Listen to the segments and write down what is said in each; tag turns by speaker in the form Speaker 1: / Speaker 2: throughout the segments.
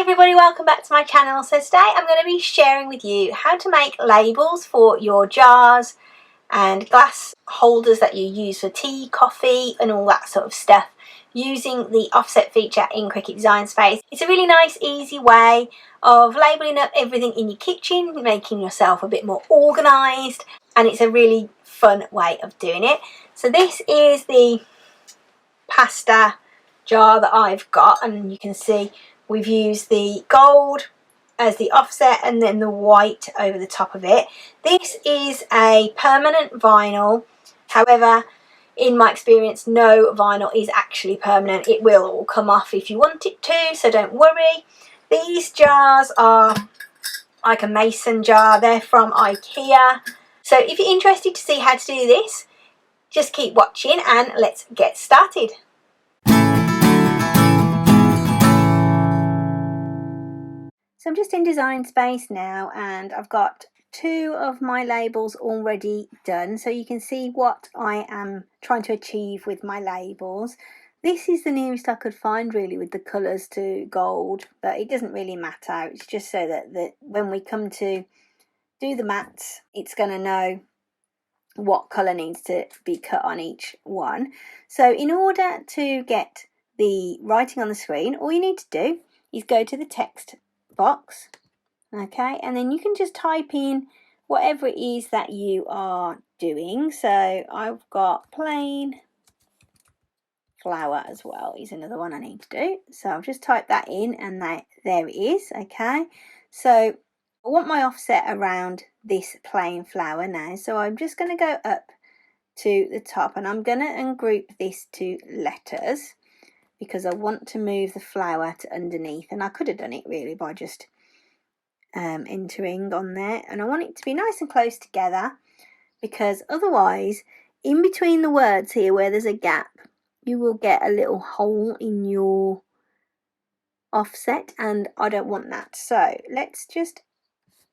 Speaker 1: Hey everybody, welcome back to my channel. So today I'm going to be sharing with you how to make labels for your jars and glass holders that you use for tea, coffee and all that sort of stuff using the offset feature in Cricut Design Space. It's a really nice easy way of labelling up everything in your kitchen, making yourself a bit more organised, and it's a really fun way of doing it. So this is the pasta jar that I've got, and you can see we've used the gold as the offset and then the white over the top of it. This is a permanent vinyl, however in my experience no vinyl is actually permanent. It will all come off if you want it to, so don't worry. These jars are like a mason jar, they're from Ikea. So if you're interested to see how to do this, just keep watching and let's get started. So I'm just in Design Space now and I've got two of my labels already done, so you can see what I am trying to achieve with my labels. This is the nearest I could find really with the colours to gold, but it doesn't really matter. It's just so that when we come to do the mats, it's going to know what colour needs to be cut on each one. So in order to get the writing on the screen, all you need to do is go to the text box, okay, and then you can just type in whatever it is that you are doing. So I've got plain flower as well is another one I need to do, so I'll just type that in and there it is. Okay, so I want my offset around this plain flower now, so I'm just going to go up to the top and I'm going to ungroup this to letters because I want to move the flower to underneath, and I could have done it really by just entering on there, and I want it to be nice and close together because otherwise in between the words here where there's a gap you will get a little hole in your offset and I don't want that. So let's just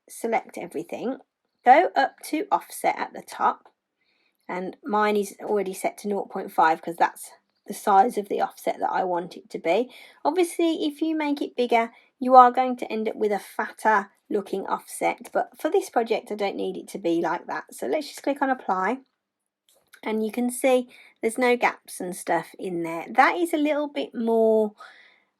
Speaker 1: select everything, go up to offset at the top, and mine is already set to 0.5 because that's the size of the offset that I want it to be. Obviously if you make it bigger you are going to end up with a fatter looking offset, but for this project I don't need it to be like that. So let's just click on apply and you can see there's no gaps and stuff in there. That is a little bit more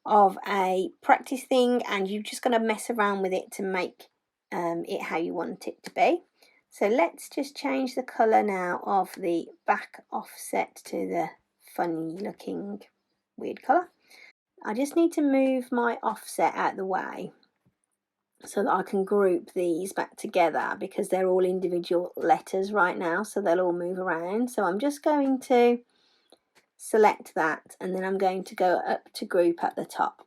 Speaker 1: of a practice thing and you're just going to mess around with it to make it how you want it to be. So let's just change the colour now of the back offset to the funny looking weird colour. I just need to move my offset out of the way so that I can group these back together because they're all individual letters right now, so they'll all move around. So I'm just going to select that and then I'm going to go up to group at the top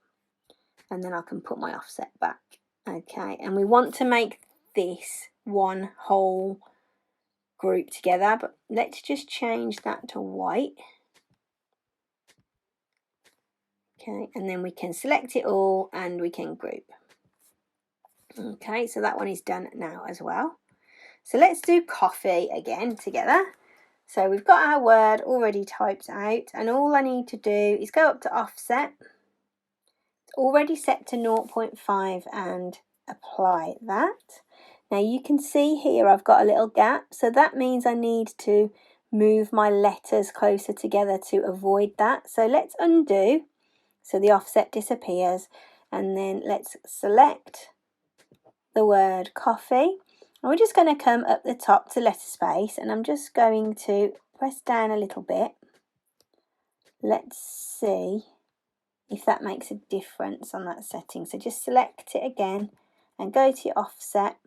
Speaker 1: and then I can put my offset back. Okay, and we want to make this one whole group together, but let's just change that to white. Okay, and then we can select it all and we can group. Okay, so that one is done now as well. So let's do coffee again together. So we've got our word already typed out and all I need to do is go up to offset. It's already set to 0.5 and apply that. Now you can see here I've got a little gap, so that means I need to move my letters closer together to avoid that. So let's undo so the offset disappears, and then let's select the word coffee and we're just going to come up the top to letter space and I'm just going to press down a little bit. Let's see if that makes a difference on that setting. So just select it again and go to your offset.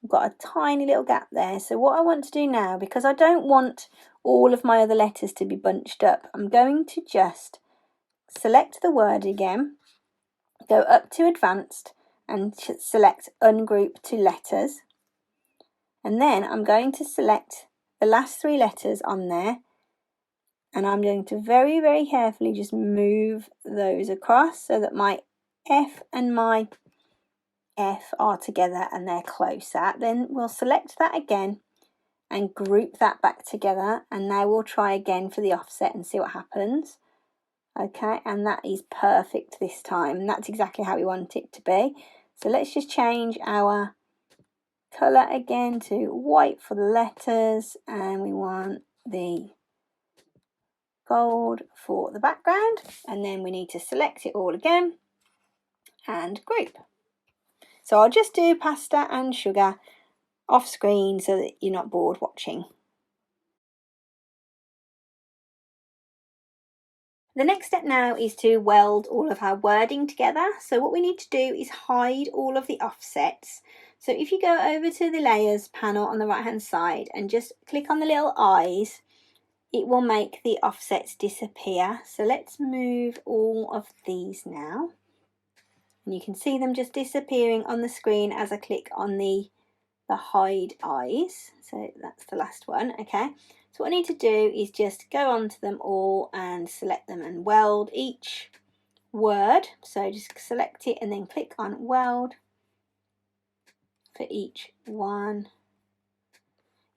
Speaker 1: I've got a tiny little gap there, so what I want to do now, because I don't want all of my other letters to be bunched up, I'm going to just select the word again, go up to advanced and select ungroup to letters, and then I'm going to select the last three letters on there and I'm going to very carefully just move those across so that my F and my F are together and they're closer. Then we'll select that again and group that back together, and now we'll try again for the offset and see what happens. Okay, and that is perfect this time, and that's exactly how we want it to be. So let's just change our colour again to white for the letters, and we want the gold for the background, and then we need to select it all again and group. So I'll just do pasta and sugar off screen so that you're not bored watching. The next step now is to weld all of our wording together. So what we need to do is hide all of the offsets. So if you go over to the layers panel on the right hand side and just click on the little eyes, it will make the offsets disappear. So let's move all of these now. And you can see them just disappearing on the screen as I click on the hide eyes. So that's the last one. Okay. So what I need to do is just go onto them all and select them and weld each word. So just select it and then click on weld for each one.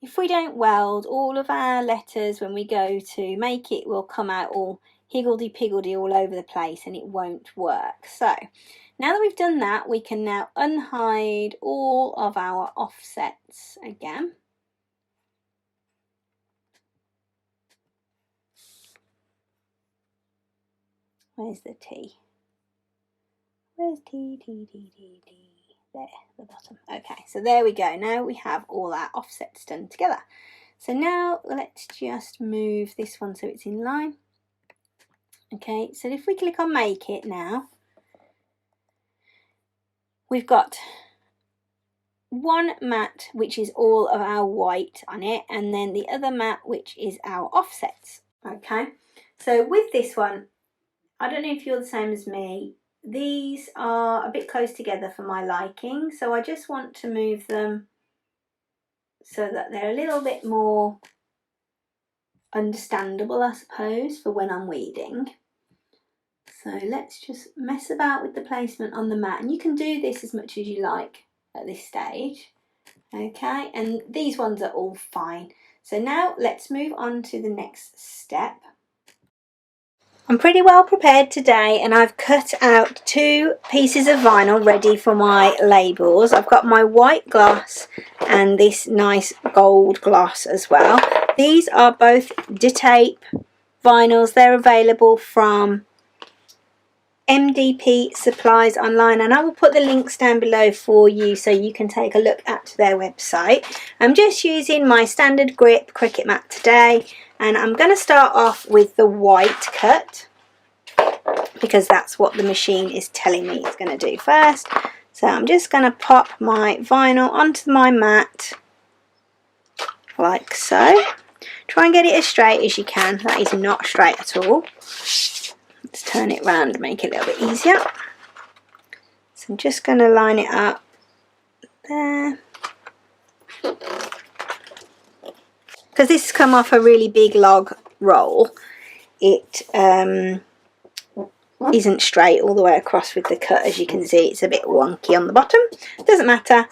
Speaker 1: If we don't weld, all of our letters when we go to make it will come out all higgledy-piggledy all over the place and it won't work. So now that we've done that, we can now unhide all of our offsets again. Where's the T? Where's T? There, the bottom. Okay, so there we go. Now we have all our offsets done together. So now let's just move this one so it's in line. Okay, so if we click on make it now, we've got one mat which is all of our white on it, and then the other mat which is our offsets. Okay, so with this one, I don't know if you're the same as me, these are a bit close together for my liking, so I just want to move them so that they're a little bit more understandable, I suppose, for when I'm weeding. So let's just mess about with the placement on the mat, and you can do this as much as you like at this stage. Okay, and these ones are all fine. So now let's move on to the next step. I'm pretty well prepared today, and I've cut out 2 pieces of vinyl ready for my labels. I've got my white gloss and this nice gold gloss as well. These are both Detape vinyls. They're available from MDP Supplies online, and I will put the links down below for you so you can take a look at their website. I'm just using my standard grip Cricut mat today, and I'm going to start off with the white cut because that's what the machine is telling me it's going to do first. So I'm just going to pop my vinyl onto my mat like so. Try and get it as straight as you can. That is not straight at all. Let's turn it round and make it a little bit easier. So I'm just going to line it up there. Because this has come off a really big log roll, it isn't straight all the way across with the cut. As you can see, it's a bit wonky on the bottom. Doesn't matter.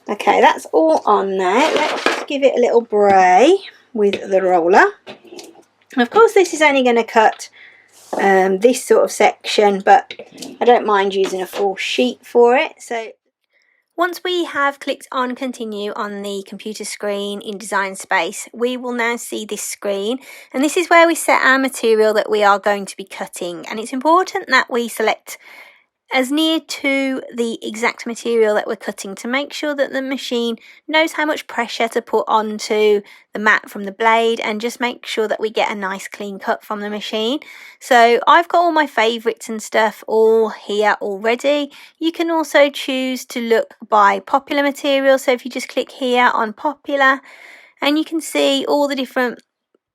Speaker 1: Okay, that's all on there. Let's just give it a little bray with the roller. And of course, this is only going to cut this sort of section, but I don't mind using a full sheet for it. So once we have clicked on continue on the computer screen in Design Space, we will now see this screen, and this is where we set our material that we are going to be cutting. And it's important that we select as near to the exact material that we're cutting to make sure that the machine knows how much pressure to put onto the mat from the blade, and just make sure that we get a nice clean cut from the machine. So I've got all my favourites and stuff all here already. You can also choose to look by popular material, so if you just click here on popular, and you can see all the different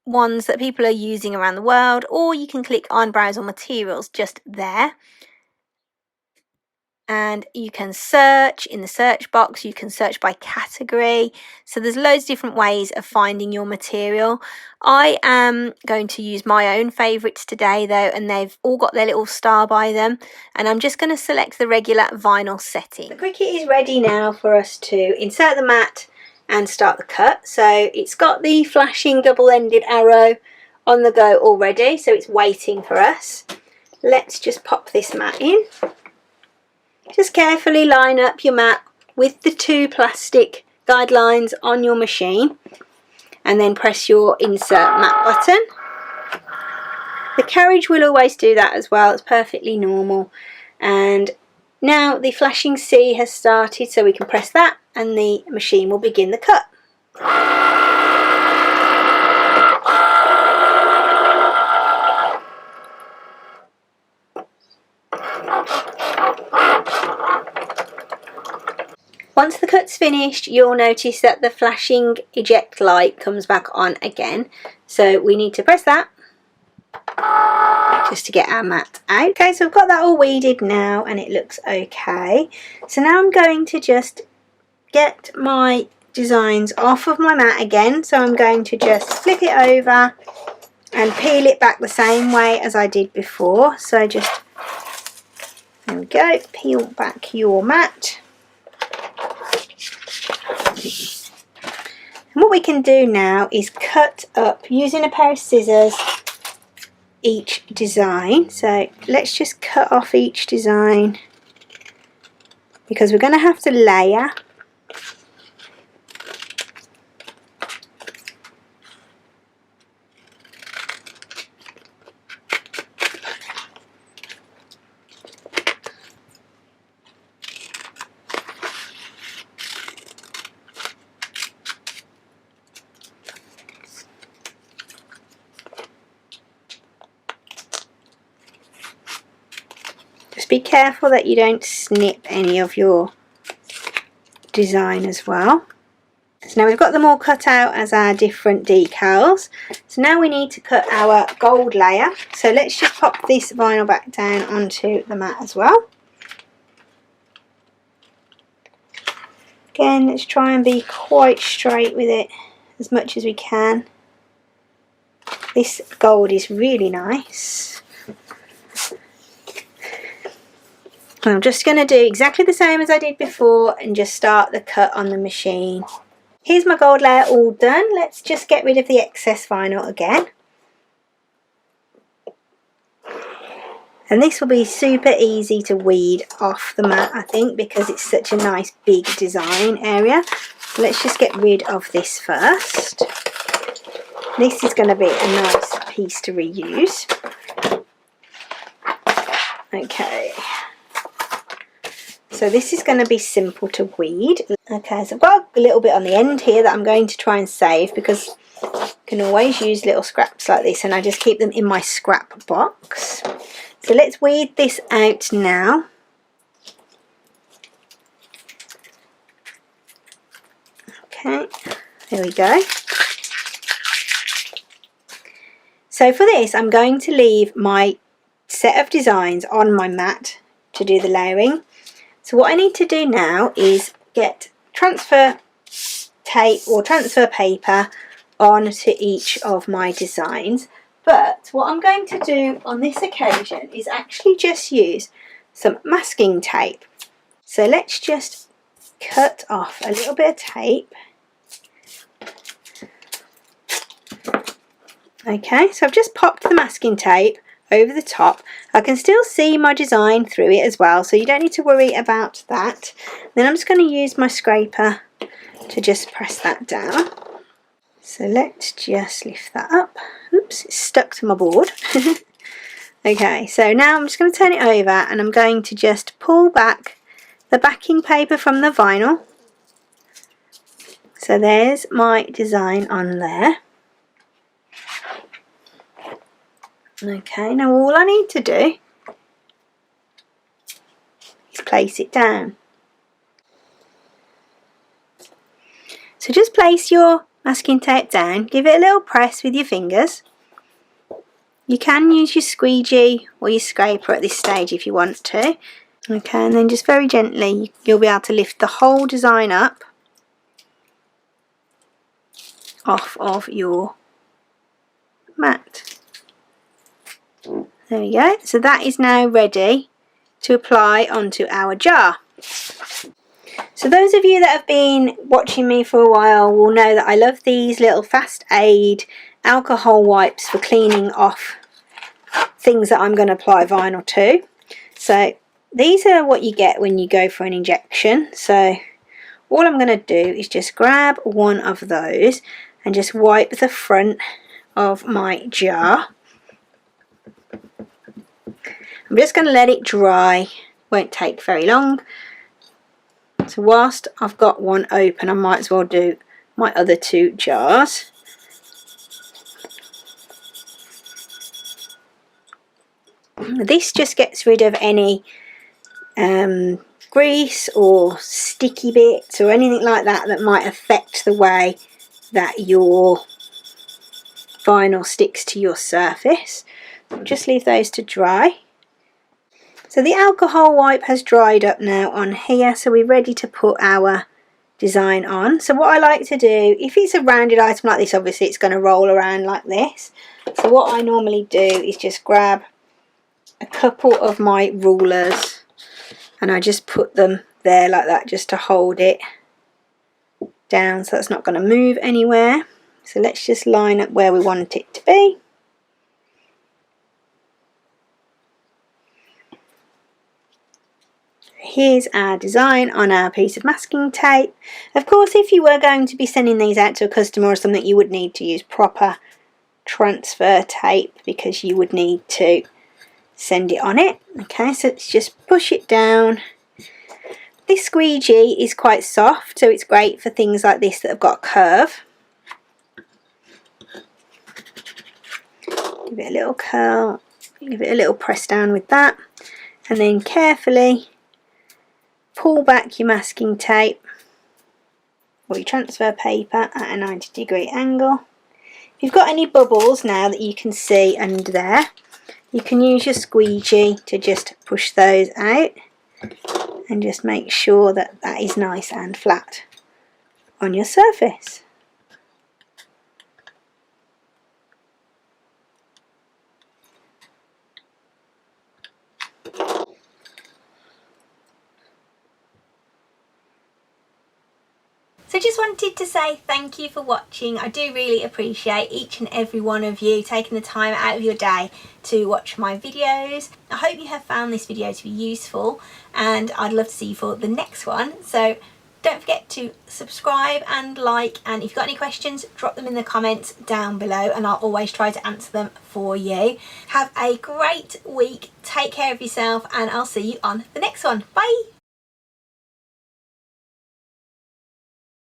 Speaker 1: ones that people are using around the world, or you can click on browse all materials just there. And you can search in the search box, you can search by category. So there's loads of different ways of finding your material. I am going to use my own favourites today though, and they've all got their little star by them. And I'm just going to select the regular vinyl setting. The Cricut is ready now for us to insert the mat and start the cut. So it's got the flashing double-ended arrow on the go already, so it's waiting for us. Let's just pop this mat in. Just carefully line up your mat with the 2 plastic guidelines on your machine and then press your insert mat button. The carriage will always do that as well, it's perfectly normal. And now the flashing C has started, so we can press that and the machine will begin the cut. Once the cut's finished, you'll notice that the flashing eject light comes back on again. So we need to press that just to get our mat out. Okay, so I've got that all weeded now and it looks okay. So now I'm going to just get my designs off of my mat again. So I'm going to just flip it over and peel it back the same way as I did before. So just, there we go, peel back your mat. And what we can do now is cut up using a pair of scissors each design. So let's just cut off each design because we're going to have to layer. Just be careful that you don't snip any of your design as well. So now we've got them all cut out as our different decals. So now we need to cut our gold layer. So let's just pop this vinyl back down onto the mat as well. Again, let's try and be quite straight with it as much as we can. This gold is really nice. I'm just going to do exactly the same as I did before and just start the cut on the machine. Here's my gold layer all done. Let's just get rid of the excess vinyl again. And this will be super easy to weed off the mat, I think, because it's such a nice big design area. So let's just get rid of this first. This is going to be a nice piece to reuse. Okay. So this is going to be simple to weed. Okay, so I've got a little bit on the end here that I'm going to try and save because you can always use little scraps like this, and I just keep them in my scrap box. So let's weed this out now. Okay, there we go. So for this, I'm going to leave my set of designs on my mat to do the layering. So what I need to do now is get transfer tape or transfer paper onto each of my designs. But what I'm going to do on this occasion is actually just use some masking tape. So let's just cut off a little bit of tape. Okay, so I've just popped the masking tape over the top. I can still see my design through it as well, so you don't need to worry about that. Then I'm just going to use my scraper to just press that down. So let's just lift that up. Oops, it's stuck to my board. Okay, so now I'm just going to turn it over and I'm going to just pull back the backing paper from the vinyl. So there's my design on there. Okay, now all I need to do is place it down. So just place your masking tape down, give it a little press with your fingers. You can use your squeegee or your scraper at this stage if you want to. Okay, and then just very gently you'll be able to lift the whole design up off of your mat. There we go. So that is now ready to apply onto our jar. So those of you that have been watching me for a while will know that I love these little fast aid alcohol wipes for cleaning off things that I'm going to apply vinyl to. So these are what you get when you go for an injection. So all I'm going to do is just grab one of those and just wipe the front of my jar. I'm just going to let it dry, won't take very long. So whilst I've got one open, I might as well do my other two jars. This just gets rid of any grease or sticky bits or anything like that that might affect the way that your vinyl sticks to your surface. Just leave those to dry. So the alcohol wipe has dried up now on here, so we're ready to put our design on. So what I like to do, if it's a rounded item like this, obviously it's going to roll around like this. So what I normally do is just grab a couple of my rulers and I just put them there like that, just to hold it down so it's not going to move anywhere. So let's just line up where we want it to be. Here's our design on our piece of masking tape. Of course, if you were going to be sending these out to a customer or something, you would need to use proper transfer tape because you would need to send it on it. Okay, so let's just push it down. This squeegee is quite soft, so it's great for things like this that have got a curve. Give it a little curl, give it a little press down with that, and then carefully pull back your masking tape or your transfer paper at a 90-degree angle. If you've got any bubbles now that you can see under there, you can use your squeegee to just push those out and just make sure that that is nice and flat on your surface. So just wanted to say thank you for watching. I do really appreciate each and every one of you taking the time out of your day to watch my videos. I hope you have found this video to be useful and I'd love to see you for the next one. So don't forget to subscribe and like, and if you've got any questions, drop them in the comments down below and I'll always try to answer them for you. Have a great week, take care of yourself, and I'll see you on the next one. Bye!